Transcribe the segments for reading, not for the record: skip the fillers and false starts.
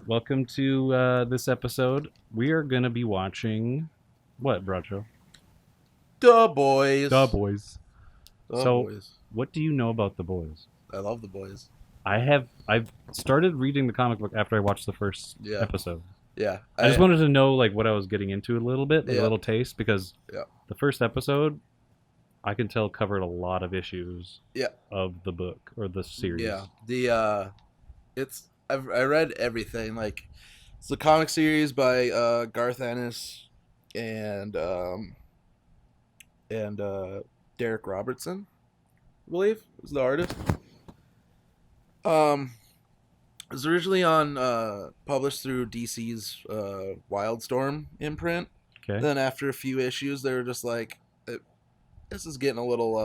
welcome to this episode. We are going to be watching what, Bracho? The The boys. Boys. The So, boys. what do you know about The Boys? I love the boys. I've started reading the comic book after I watched the first Yeah. episode. Yeah. I just wanted to know like what I was getting into a little bit, like a Yeah. little taste, because Yeah. the first episode I can tell covered a lot of issues Yeah. of the book or the series. Yeah. I read everything. Like it's a comic series by Garth Ennis and Derek Robertson, I believe, is the artist. Um it was originally on published through DC's Wildstorm imprint. Okay. Then after a few issues they were just like this is getting a little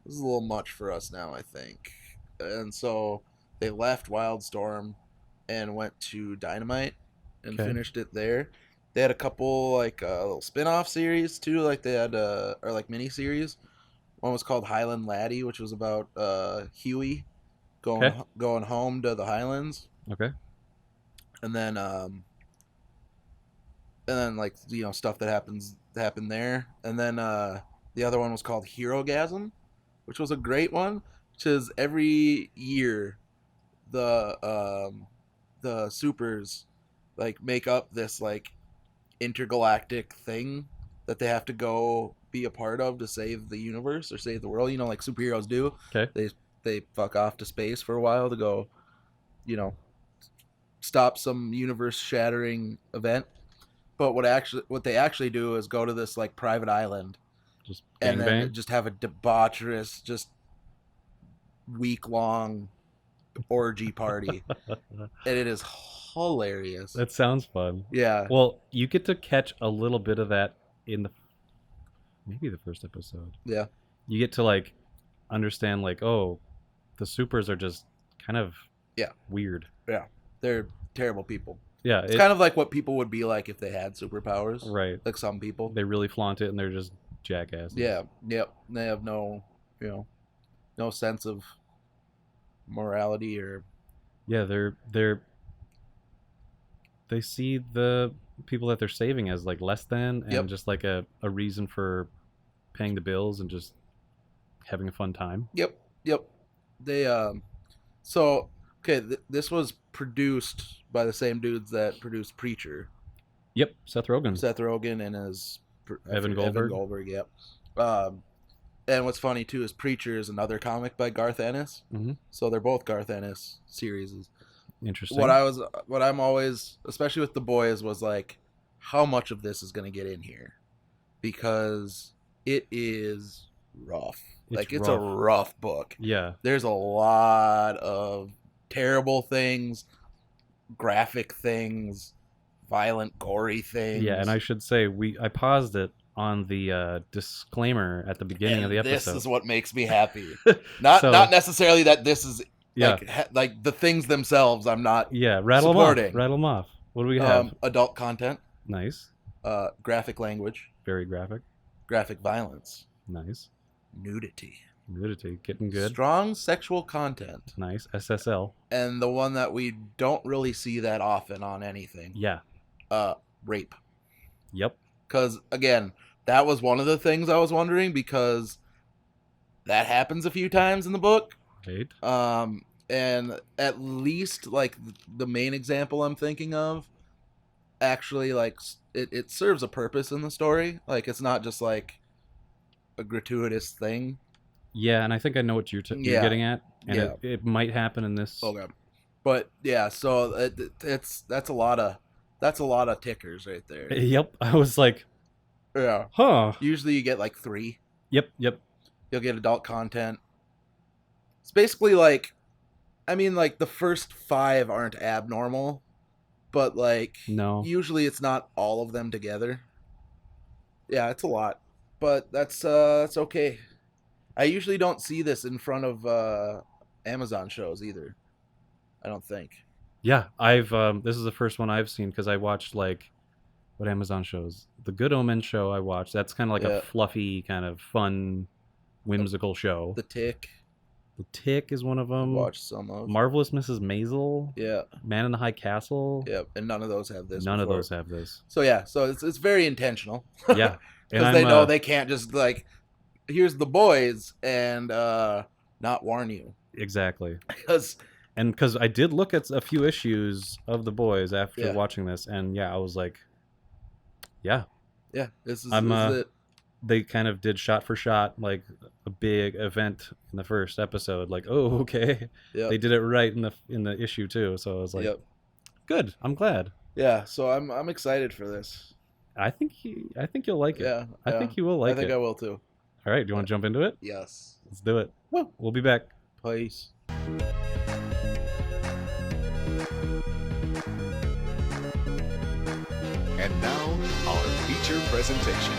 this is a little much for us now, I think. And so they left Wildstorm and went to Dynamite and Okay. finished it there. They had a couple like little spin-off series too, like they had or like mini series. One was called Highland Laddie, which was about Huey Okay. going home to the Highlands. Okay. And then like stuff that happened there. And then the other one was called Hero Gasm, which was a great one. Which is every year the supers like make up this like intergalactic thing that they have to go be a part of to save the universe or save the world. Like superheroes do. Okay. They fuck off to space for a while to go, you know, stop some universe shattering event. But what they actually do is go to this like private island Just and then gangbang. just have a debaucherous, just week long orgy party, and it is hilarious. That sounds fun. Yeah, Well, you get to catch a little bit of that in maybe the first episode. yeah, You get to like understand like, oh, the supers are just kind of yeah, weird. yeah. They're terrible people. Yeah, It's kind of like what people would be like if they had superpowers. right. Like some people. They really flaunt it and they're just jackasses. Yeah, yep. They have no sense of morality or Yeah, they see the people that they're saving as like less than and Yep. just like a reason for paying the bills and just having a fun time. Yep. They so okay, this was produced by the same dudes that produced Preacher. Yep, Seth Rogen. Seth Rogen and Evan Goldberg. Evan Goldberg, yep. And what's funny too is Preacher is another comic by Garth Ennis. Mm-hmm. So they're both Garth Ennis series. Interesting. What I'm always, especially with the boys, was like, how much of this is going to get in here, because it is rough. It's a rough book. Yeah. There's a lot of terrible things, graphic things, violent, gory things. Yeah, and I should say I paused it on the disclaimer at the beginning of the episode. This is what makes me happy. Not necessarily that this is like the things themselves. I'm not. Yeah, rattle supporting. them off. Rattle them off. What do we have? Adult content. Nice. Graphic language. Very graphic. Graphic violence. Nice. Nudity. Getting good. Strong sexual content. Nice. SSL. And the one that we don't really see that often on anything. Yeah. Rape. Yep. Because again, that was one of the things I was wondering, because that happens a few times in the book. Right. And at least like the main example I'm thinking of, actually like it serves a purpose in the story. Like it's not just like a gratuitous thing. Yeah, and I think I know what you're getting at, and it might happen in this. Okay, but yeah, so that's a lot of tickers right there. Yep, I was like, yeah, huh. Usually you get like 3. Yep. You'll get adult content. It's basically like, I mean, like the first 5 aren't abnormal, but like no, usually it's not all of them together. Yeah, it's a lot, but that's okay. I usually don't see this in front of Amazon shows either. I don't think. Yeah, this is the first one I've seen because I watched like what Amazon shows. The Good Omen show I watched. That's kind of like a fluffy, kind of fun, whimsical show. The Tick. The Tick is one of them. Watched some of. Marvelous Mrs. Maisel. Yeah. Man in the High Castle. Yep. And none of those have this. None of before. those have this. So yeah. So it's very intentional. Yeah. And Because they know they can't just like, here's the boys and not warn you. Exactly. Because I did look at a few issues of The Boys after Yeah. watching this, and yeah, I was like, yeah, this is it. they kind of did shot for shot like a big event in the first episode. Like, oh, okay, Yep. they did it right in the issue too. So I was like, Yep. good. I'm glad. Yeah. So I'm excited for this. I think you'll like it. Yeah. I think you will like it. I think I will too. All right, do you want to jump into it? Yes. Let's do it. Woo. We'll be back. Peace. And now, our feature presentation.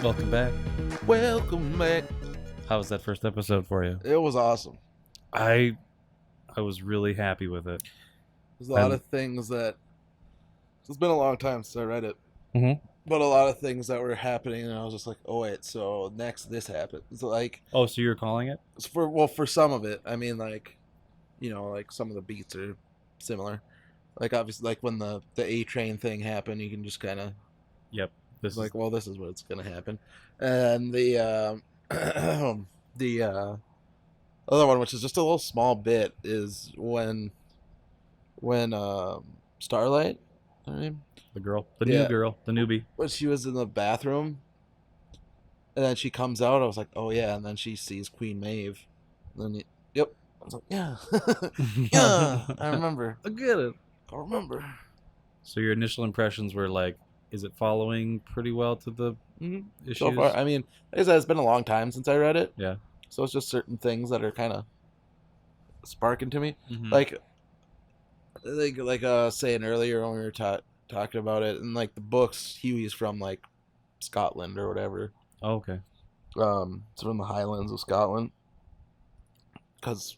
Welcome back. Welcome back. How was that first episode for you? It was awesome. I was really happy with it. There's a lot of things that. It's been a long time since I read it. Mm-hmm. But a lot of things that were happening, and I was just like, "Oh wait, so next this happened." It's like, Oh, so you're calling it? for some of it, I mean, like, like some of the beats are similar. Like obviously, like when the A Train thing happened, you can just kind of Yep. This like, well, this is what's gonna happen, and the the other one, which is just a little small bit, is when Starlight, I mean, the girl, the new girl, the newbie. when she was in the bathroom, and then she comes out, I was like, oh yeah, and then she sees Queen Maeve, and then yep, I was like, yeah, yeah, I remember, I get it. I remember. So your initial impressions were like, is it following pretty well to the issues? So far, I mean, like I said, it's been a long time since I read it. Yeah. So it's just certain things that are kind of sparking to me. Mhm. Like saying earlier when we were talking about it, and like the books, Huey's from like Scotland or whatever. Oh, okay. It's from the Highlands of Scotland. Because,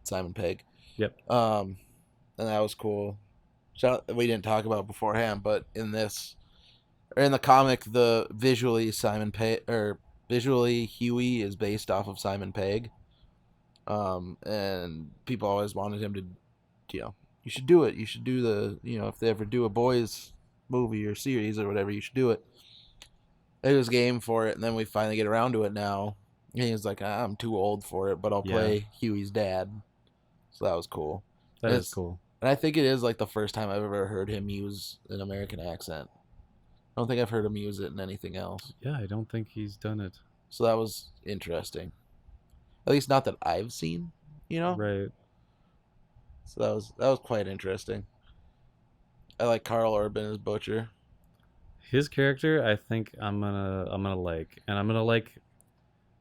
Simon Pegg. Yep. And that was cool. We didn't talk about beforehand, but in the comic, the visually Huey is based off of Simon Pegg. And people always wanted him to, you should do it. You should do if they ever do a boys movie or series or whatever, you should do it. He was game for it, and then we finally get around to it now. And he was like, I'm too old for it, but I'll play Huey's dad. So that was cool. That is cool. And I think it is like the first time I've ever heard him use an American accent. I don't think I've heard him use it in anything else. Yeah, I don't think he's done it. So that was interesting. At least not that I've seen, Right. So that was quite interesting. I like Carl Urban as Butcher. His character, I think I'm gonna like, and I'm gonna like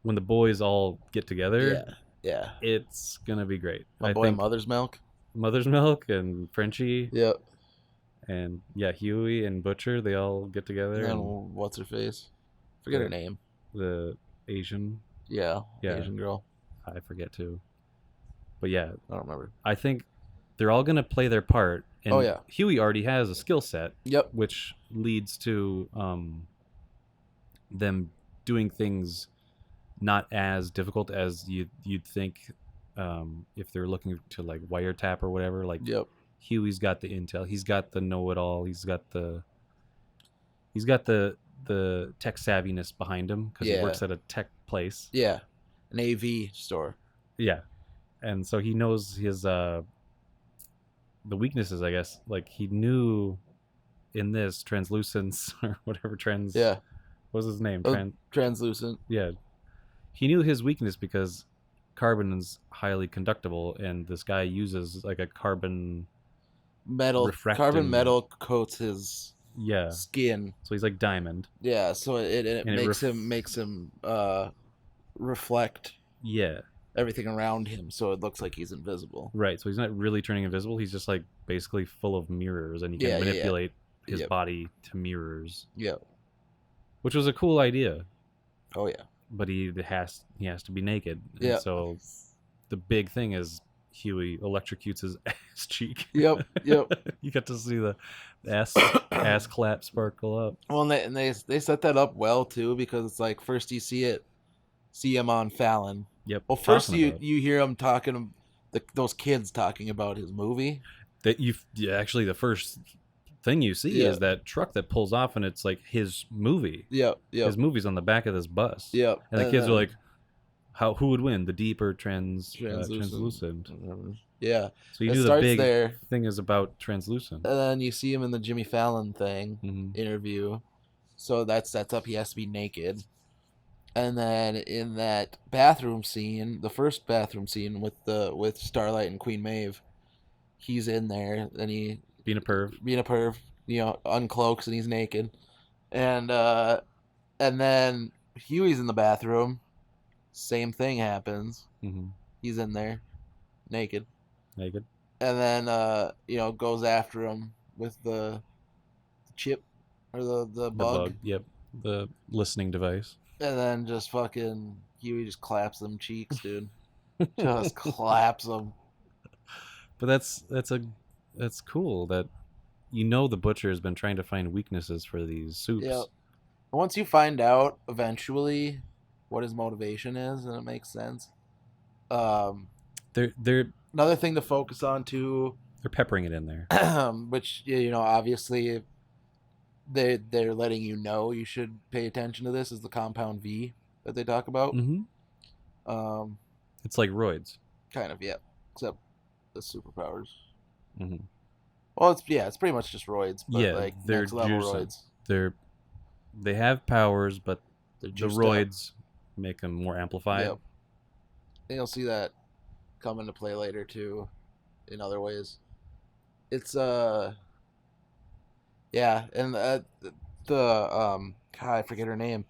when the boys all get together. Yeah. It's gonna be great. My boy Mother's Milk. Mother's Milk and Frenchie. Yep. And Huey and Butcher, they all get together. And what's her face? Forget her name. The Asian. Yeah. Asian girl. I forget too. But yeah, I don't remember. I think they're all gonna play their part. And Huey already has a skill set. Yep. Which leads to them doing things not as difficult as you'd think if they're looking to like wiretap or whatever. Like Huey's got the intel. He's got the know-it-all. He's got the tech savviness behind him because he works at a tech place. Yeah, an AV store. Yeah, and so he knows his the weaknesses, I guess. Like he knew in this translucence or whatever Yeah. What's his name? Translucent. Yeah, he knew his weakness because carbon is highly conductible, and this guy uses like a carbon metal. Carbon metal coats his skin, so he's like diamond. Yeah, so it makes him reflect everything around him, so it looks like he's invisible. Right, so he's not really turning invisible. He's just like basically full of mirrors, and he can manipulate his body to mirrors. Yeah, which was a cool idea. Oh yeah, but he has to be naked. Yeah. So the big thing is Huey electrocutes his ass cheek. Yep. You get to see the ass clap sparkle up. Well, and they set that up well too, because it's like first you see him on Fallon. Yep. Well, first you hear him talking, those kids talking about his movie. That actually the first thing you see is that truck that pulls off, and it's like his movie. Yep. His movie's on the back of this bus. Yep. And the kids are like, who would win, the deep or translucent? Yeah. So you knew the big thing is about translucent. And then you see him in the Jimmy Fallon thing interview. So that sets up he has to be naked. And then in that bathroom scene, the first bathroom scene with Starlight and Queen Maeve, he's in there and he being a perv, uncloaks and he's naked. And then Huey's in the bathroom. Same thing happens. He's in there, naked. And then goes after him with the chip or the bug. Yep, the listening device. And then just fucking Huey just claps them cheeks, dude. Just claps them. But that's cool that the butcher has been trying to find weaknesses for these soups. Yeah. Once you find out eventually what his motivation is, and it makes sense. They're another thing to focus on too. They're peppering it in there, which obviously they're letting you should pay attention to this, is the compound V that they talk about. It's like roids, kind of, yeah, except the superpowers. Well, it's pretty much just roids, but like they're next level roids. They have powers, but the roids up. Make them more amplified. Yep. And you'll see that come into play later too, in other ways. It's yeah, and I forget her name,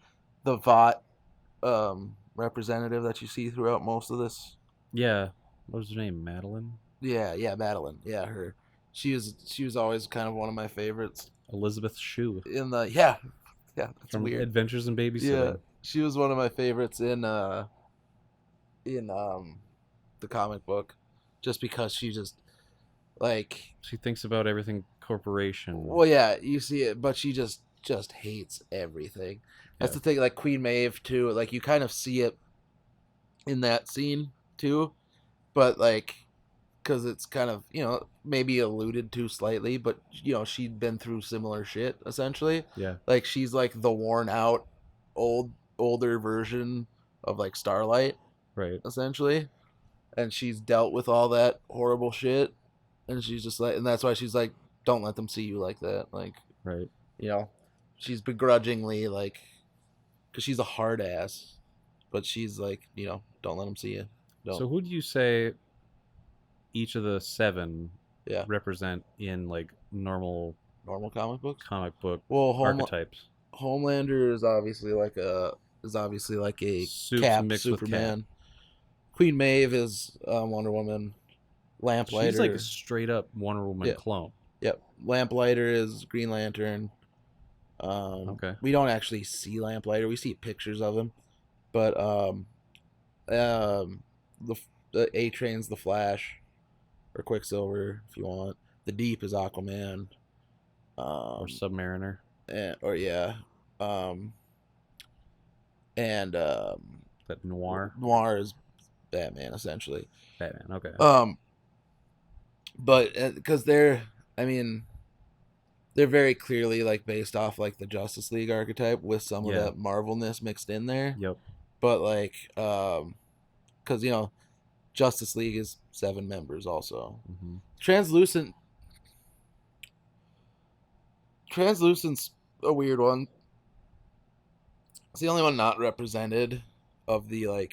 the Vought representative that you see throughout most of this. Yeah, what was her name? Madeline. Yeah, Madeline. Yeah, her. She was always kind of one of my favorites. Elizabeth Shue. In the that's from weird. Adventures in Babysitting. Yeah, she was one of my favorites in the comic book, just because she just she thinks about everything corporation. Well, yeah, you see it, but she just hates everything. That's the thing. Like Queen Maeve too. Like you kind of see it in that scene too, but because it's kind of maybe alluded to slightly, but she'd been through similar shit essentially. Yeah, like she's like the worn out older version of like Starlight, right? Essentially, and she's dealt with all that horrible shit, and she's just and that's why she's like, don't let them see you like that, right? She's begrudgingly because she's a hard ass, but she's don't let them see you. Don't. So who do you say each of the 7 represent in normal comic book archetypes? Homelander is obviously like a Soups Cap mixed Superman. with Cap. Queen Maeve is Wonder Woman. Lamplighter. She's like a straight up Wonder Woman clone. Yep. Lamplighter is Green Lantern. Okay. We don't actually see Lamplighter. We see pictures of him, but the A-Train's the Flash, or Quicksilver if you want. The Deep is Aquaman. Or Submariner. That Noir. Noir is Batman, essentially. Batman, okay. But because they're very clearly based off the Justice League archetype with some of that Marvelness mixed in there. Yep. But because Justice League is 7 members also. Mm-hmm. Translucent's a weird one. It's the only one not represented of the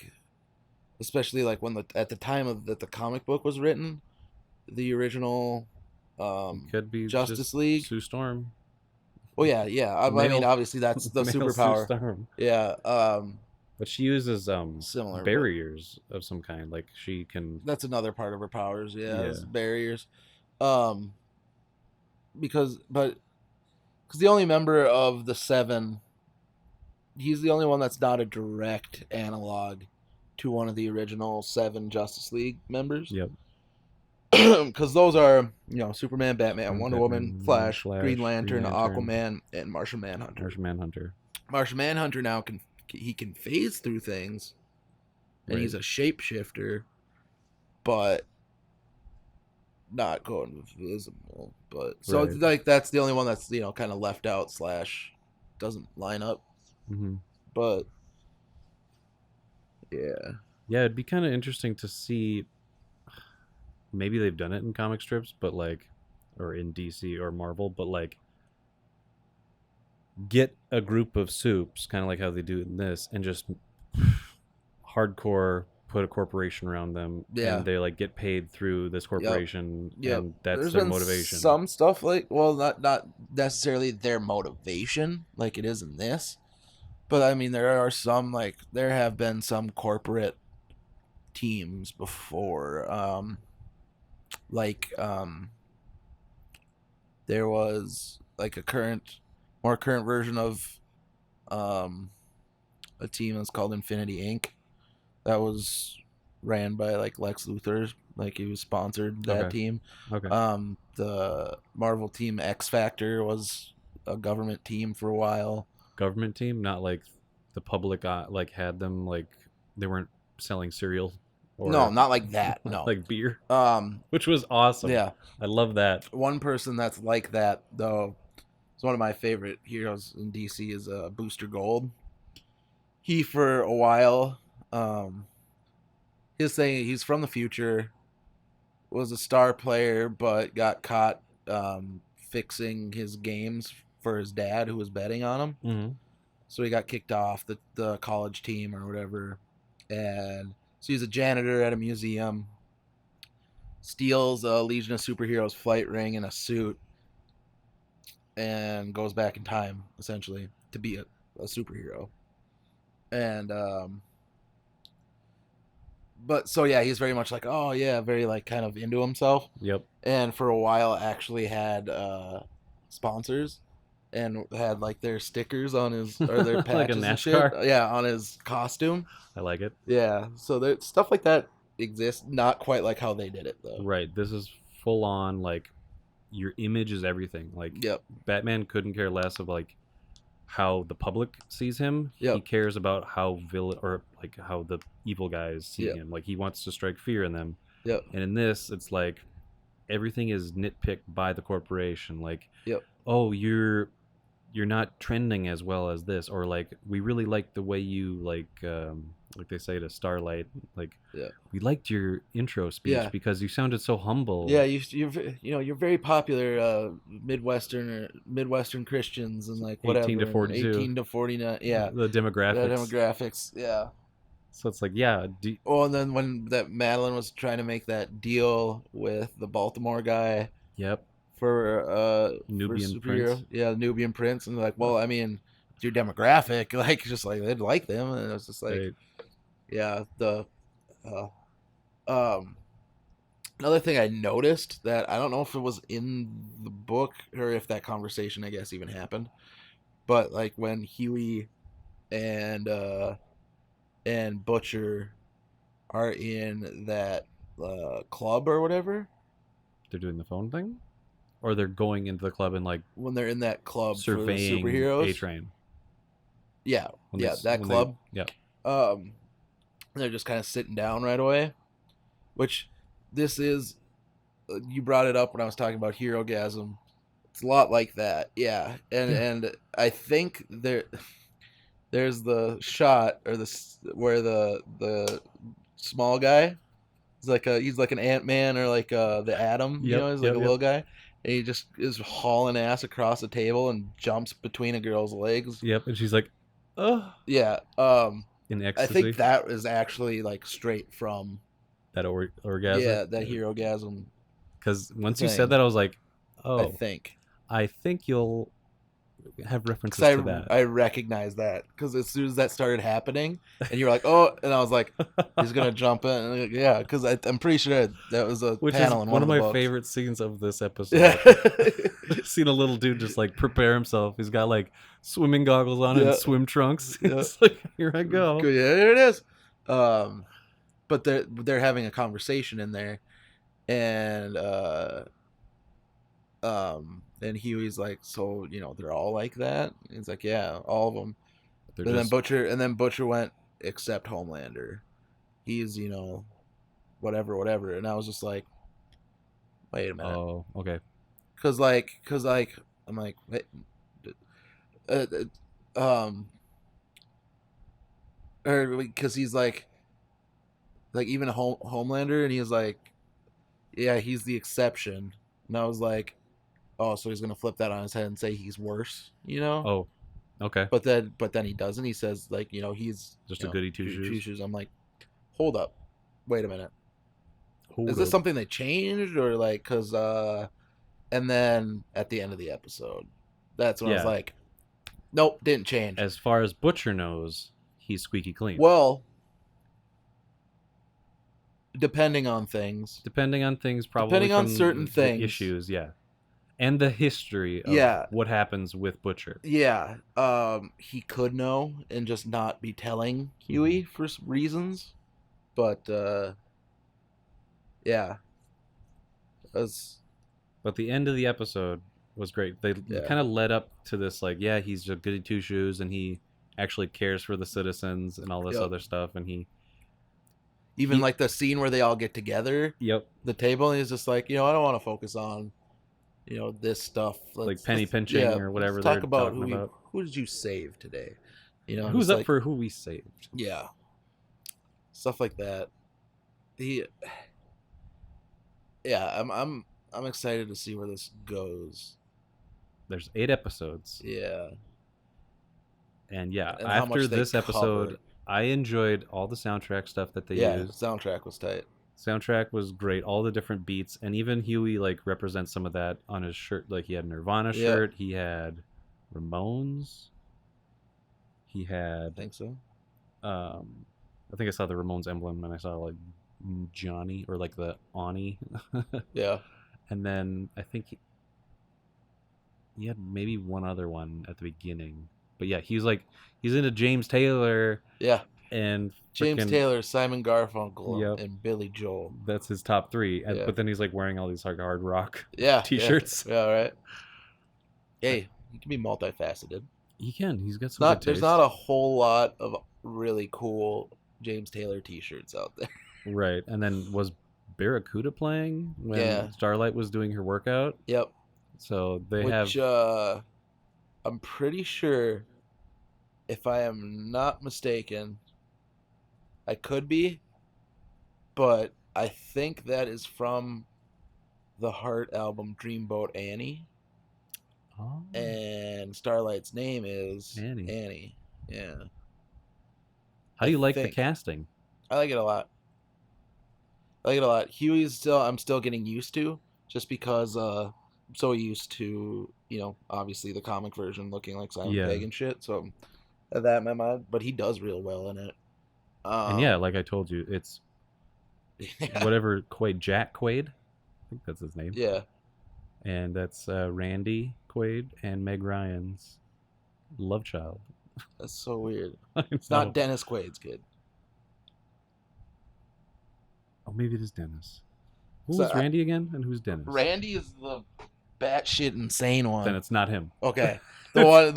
especially when at the time that the comic book was written, the original could be Justice League. Sue Storm. Well, yeah. I mean, obviously that's the superpower. Sue Storm. Yeah. But she uses similar barriers of some kind. She can. That's another part of her powers. Yeah. Is barriers. Because the only member of the 7, he's the only one that's not a direct analog to one of the original 7 Justice League members. Yep. because those are Superman, Batman, Wonder Woman, Batman, Flash, Green Green Lantern, Lantern, Aquaman, and Martian Manhunter. Martian Manhunter. Martian Manhunter now can phase through things, and he's a shapeshifter, but not going visible. But so like that's the only one that's kind of left out / doesn't line up. Mm-hmm. But yeah, it'd be kind of interesting to see. Maybe they've done it in comic strips, but like, or in DC or Marvel, but like, get a group of supes, kind of like how they do in this, and just hardcore put a corporation around them, and they like get paid through this corporation, and that's their motivation. Some stuff like, well, not necessarily their motivation like it is in this, but I mean there have been some corporate teams before. There was like a more current version of a team that's called Infinity Inc. that was ran by like Lex Luthor, like he was sponsored that team. Okay. The Marvel team X Factor was a government team for a while. Government team, not like the public like had them, like they weren't selling cereal. No, not like that. No, like beer. Which was awesome. Yeah, I love that. One person that's like that though, is one of my favorite heroes in DC is Booster Gold. He for a while, his thing, he's from the future, was a star player, but got caught fixing his games for his dad who was betting on him. Mm-hmm. So he got kicked off the college team or whatever, and so he's a janitor at a museum, steals a Legion of Superheroes flight ring and a suit, and goes back in time, essentially, to be a superhero. And, but, so yeah, he's very much like, oh yeah, very like kind of into himself. Yep. And for a while actually had sponsors. And had like their stickers on his, or their patches like a and shit. NASCAR? Yeah, on his costume. I like it. Yeah, so there, stuff like that exists. Not quite like how they did it though. Right. This is full on like your image is everything. Like Batman couldn't care less of like how the public sees him. He cares about how how the evil guys see him. Like he wants to strike fear in them. Yep. And in this, it's like everything is nitpicked by the corporation. Like, oh, you're not trending as well as this, or like we really like the way you like they say to Starlight, like we liked your intro speech because you sounded so humble. Yeah, you're very popular Midwestern Christians and like whatever 18 to 42, 18 to 49. Yeah, the demographics. Yeah. So it's like and then when that Madeline was trying to make that deal with the Baltimore guy. Yep. For Nubian Prince. Yeah, Nubian Prince, and like, well, I mean, your demographic, like, just like they'd like them, and it was just like, another thing I noticed that I don't know if it was in the book or if that conversation, I guess, even happened, but like when Huey and Butcher are in that club or whatever, they're doing the phone thing. Or they're going into the club and like when they're in that club surveying for the superheroes. A-Train. Yeah, that club. They're just kind of sitting down right away, which this is. You brought it up when I was talking about Herogasm. It's a lot like that, and I think there's the shot or where the small guy he's like an Ant-Man or like the Atom, he's like a little guy. And he just is hauling ass across the table and jumps between a girl's legs. Yep, and she's like, "Oh." Yeah. In ecstasy. I think that is actually like straight from that orgasm. Yeah, that Herogasm. Because once you said that, I was like, "Oh." I think you'll have references to that. I recognize that because as soon as that started happening, and you were like, "Oh," and I was like, "He's gonna jump in." And like, yeah, because I'm pretty sure that was a panel in one of my books. Favorite scenes of this episode. Seen a little dude just like prepare himself. He's got like swimming goggles on and swim trunks. It's like, here I go. Yeah, there it is. But they're having a conversation in there, and and Huey's like, so they're all like that. And he's like, yeah, all of them. They're And just then Butcher went, except Homelander. He's whatever. And I was just like, wait a minute. oh, okay. Cause I'm like, wait, uh, or because he's like even a Homelander, and he was like, yeah, he's the exception. And I was like, oh, so he's gonna flip that on his head and say he's worse, Oh, okay. But then he doesn't. He says like, he's Just a goody two shoes. I'm like, hold up, wait a minute. Hold Is this up. something they changed or like because and then at the end of the episode, that's when I was Yeah. like, nope, didn't change. As far as Butcher knows, he's squeaky clean. Well, depending on things, probably depending on from certain the things. issues, yeah, and the history of Yeah. what happens with Butcher. Yeah, he could know and just not be telling Huey for reasons, but yeah, But the end of the episode was great. They kind of led up to this, like, yeah, he's a goody two shoes, and he actually cares for the citizens and all this other stuff, and he like the scene where they all get together, the table, and he's just like, I don't want to focus on, this stuff, like penny pinching or whatever. Let's talk about who did you save today, who's up for who we saved. Yeah, stuff like that. I'm excited to see where this goes. There's 8 episodes. Yeah. And after this episode, I enjoyed all the soundtrack stuff that they used. Soundtrack was tight. Soundtrack was great. All the different beats, and even Huey like represents some of that on his shirt. Like he had Nirvana shirt. He had Ramones. He had. I think so. I think I saw the Ramones emblem, and I saw like Johnny or like the Ani. Yeah. And then I think he had maybe one other one at the beginning. But yeah, he's into James Taylor. Yeah. And James Taylor, Simon Garfunkel, and Billy Joel. That's his top 3. But then he's like wearing all these hard rock t-shirts. Yeah, right. Hey, he can be multifaceted. He can. He's got some good taste. There's not a whole lot of really cool James Taylor t-shirts out there. Right. And then was Barracuda playing when Starlight was doing her workout? Yep. So they I'm pretty sure, if I am not mistaken, I could be, but I think that is from the Heart album Dreamboat Annie. Oh. And Starlight's name is Annie. Yeah. How do you like the casting? I like it a lot. Huey's I'm still getting used to, just because I'm so used to, obviously the comic version looking like Simon Pegg and shit. So I have that in my mind, but he does real well in it. And like I told you, it's whatever Jack Quaid. I think that's his name. Yeah. And that's Randy Quaid and Meg Ryan's love child. That's so weird. It's not Dennis Quaid's kid. Oh, maybe it is Dennis. Who's Randy again, and who's Dennis? Randy is the batshit insane one. Then it's not him. Okay. The one.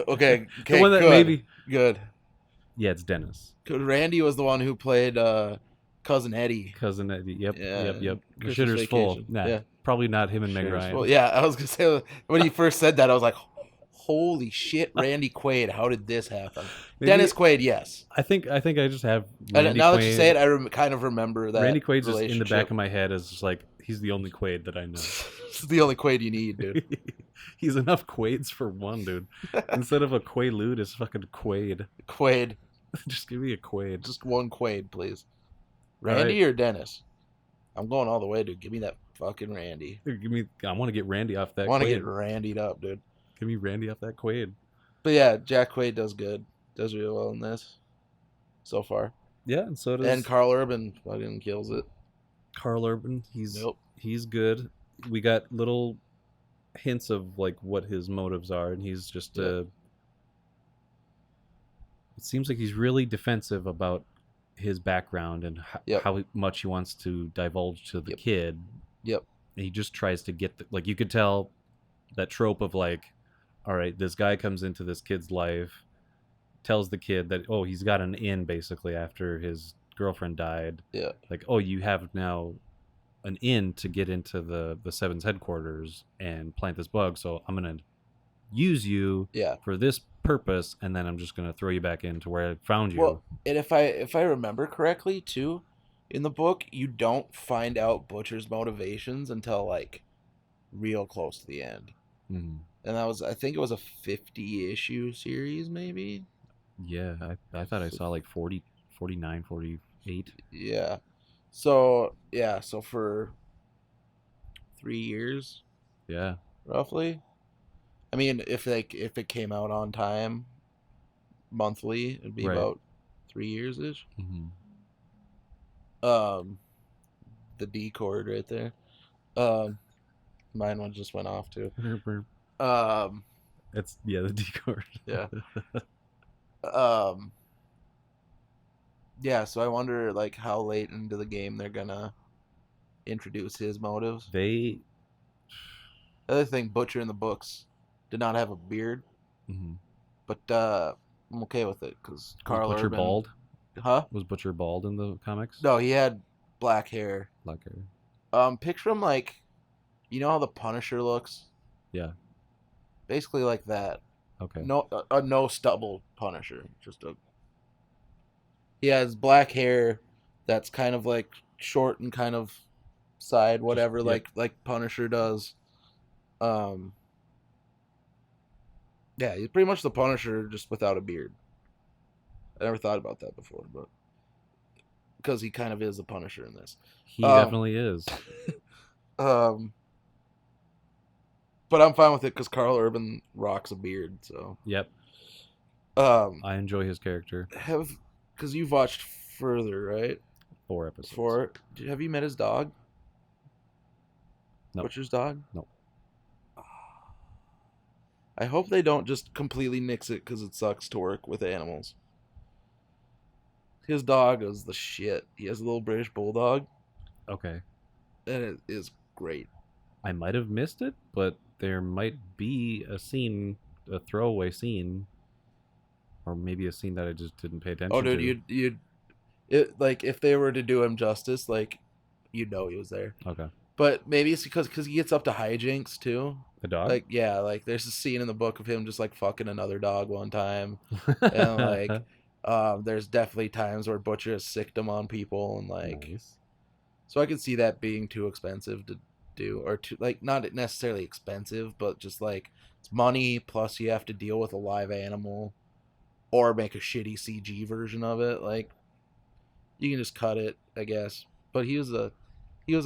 Okay. The one that good. maybe. Good. Yeah, it's Dennis. Randy was the one who played Cousin Eddie. Cousin Eddie. Yep. Yeah, Yep. The shitter's full. Nah, probably not him and Meg Ryan. Full. Yeah, I was gonna say when he first said that, I was like, holy shit, Randy Quaid! How did this happen? Maybe, Dennis Quaid, yes. I think I just have. Randy now Quaid. That you say it, I kind of remember that. Randy Quaid's just in the back of my head as just like he's the only Quaid that I know. It's the only Quaid you need, dude. He's enough Quaids for one, dude. Instead of a Quaalude, it's fucking Quaid. Quaid. Just give me a Quaid. Just one Quaid, please. Randy or Dennis? I'm going all the way, dude. Give me that fucking Randy. I want to get Randy off that. I want to get Randied up, dude. Give me Randy off that Quaid. But yeah, Jack Quaid does good. Does really well in this so far. Yeah, and so does. And Carl Urban fucking kills it. Carl Urban, he's good. We got little hints of like what his motives are, and he's just it seems like he's really defensive about his background and Yep. how much he wants to divulge to the kid. Yep. And he just tries to get like, you could tell that trope of like, all right, this guy comes into this kid's life, tells the kid that, oh, he's got an in basically after his girlfriend died. Yeah. Like, oh, you have now an in to get into the Seven's headquarters and plant this bug. So I'm going to use you for this purpose, and then I'm just going to throw you back into where I found you. Well, and if I remember correctly too, in the book, you don't find out Butcher's motivations until like real close to the end. Mm-hmm. And that was, I think it was a 50-issue series, maybe. Yeah, I thought I saw like 40, 49, 48. Yeah. So for 3 years. Yeah. Roughly. I mean, if it came out on time, monthly, it'd be about 3 years ish. Mm-hmm. The D chord right there. Mine one just went off too. It's the D chord. Yeah. Yeah. So I wonder like how late into the game they're gonna introduce his motives. The other thing, Butcher in the books did not have a beard, but I'm okay with it because Carl Butcher Urban, bald. Huh? Was Butcher bald in the comics? No, he had black hair. Black hair. Picture him like, you know how the Punisher looks? Yeah. Basically like that. Okay. No, no stubble Punisher. He has black hair that's kind of like short and kind of side, whatever, like Punisher does. Yeah, he's pretty much the Punisher, just without a beard. I never thought about that before, but because he kind of is the Punisher in this. He definitely is. But I'm fine with it because Carl Urban rocks a beard. So. Yep. I enjoy his character. Because you've watched further, right? 4 episodes. 4. Have you met his dog? No. Butcher's dog? No. I hope they don't just completely nix it because it sucks to work with animals. His dog is the shit. He has a little British bulldog. Okay. And it is great. I might have missed it, but there might be a scene, a throwaway scene, or maybe a scene that I just didn't pay attention to. Oh, dude, like if they were to do him justice, like you'd know he was there. Okay. But maybe it's because he gets up to hijinks too. The dog? Like, yeah, like there's a scene in the book of him just like fucking another dog one time. And like there's definitely times where Butcher has sicked him on people and like nice. So I could see that being too expensive to do, or too, like, not necessarily expensive, but just like it's money plus you have to deal with a live animal or make a shitty CG version of it. Like you can just cut it, I guess. But he was a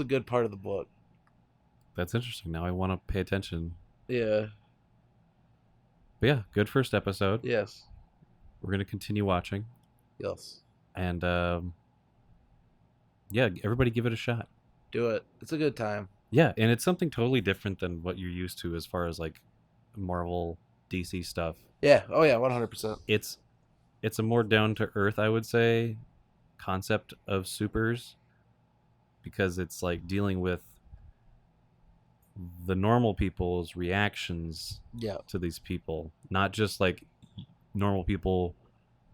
good part of the book. That's interesting. Now I want to pay attention. Yeah. But yeah, good first episode. Yes. We're going to continue watching. Yes. And yeah, everybody give it a shot. Do it. It's a good time. Yeah, and it's something totally different than what you're used to as far as like Marvel, DC stuff. Yeah. Oh yeah, 100%. It's a more down to earth, I would say, concept of supers, because it's like dealing with the normal people's reactions to these people, not just like normal people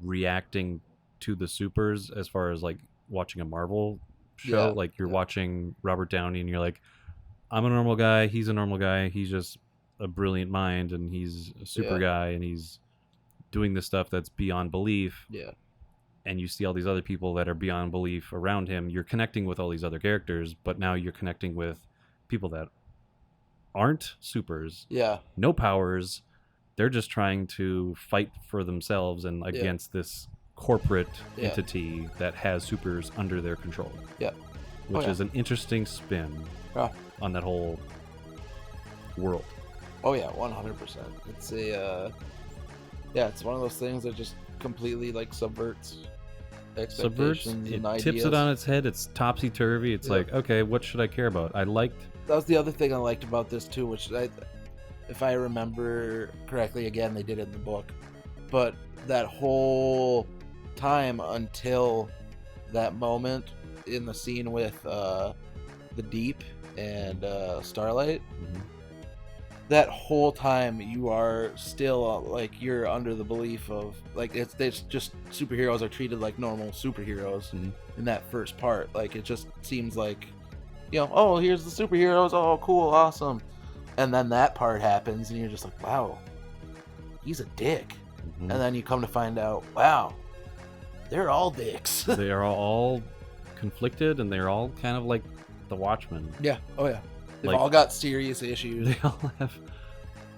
reacting to the supers as far as like watching a Marvel show. Like you're watching Robert Downey and you're like, I'm a normal guy, he's a normal guy, he's just a brilliant mind and he's a super guy and he's doing this stuff that's beyond belief. Yeah. And you see all these other people that are beyond belief around him. You're connecting with all these other characters, but now you're connecting with people that aren't supers. Yeah. No powers. They're just trying to fight for themselves and against this corporate entity that has supers under their control. Yeah. Which is an interesting spin on that whole world. Oh yeah, 100%. It's a it's one of those things that just completely like subverts expectations and ideas. Tips it on its head. It's topsy-turvy. It's like, okay, what should I care about? That was the other thing I liked about this too, which if I remember correctly, again, they did it in the book, but that whole time until that moment in the scene with the Deep and Starlight. Mhm. That whole time you are still like you're under the belief of like it's just superheroes are treated like normal superheroes in that first part. Like it just seems like, oh, here's the superheroes, oh cool, awesome, and then that part happens and you're just like, wow, he's a dick. And then you come to find out, wow, they're all dicks. They are all conflicted, and they're all kind of like the Watchmen. Yeah. Oh yeah. They've Like- all got serious issues,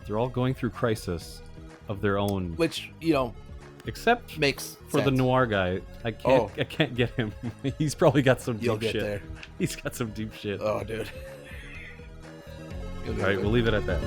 They're all going through crisis of their own, which except makes for sense. the noir guy. I can't get him. He's probably got some You'll deep get shit. there. He's got some deep shit. Oh, dude. All right, we'll leave it at that.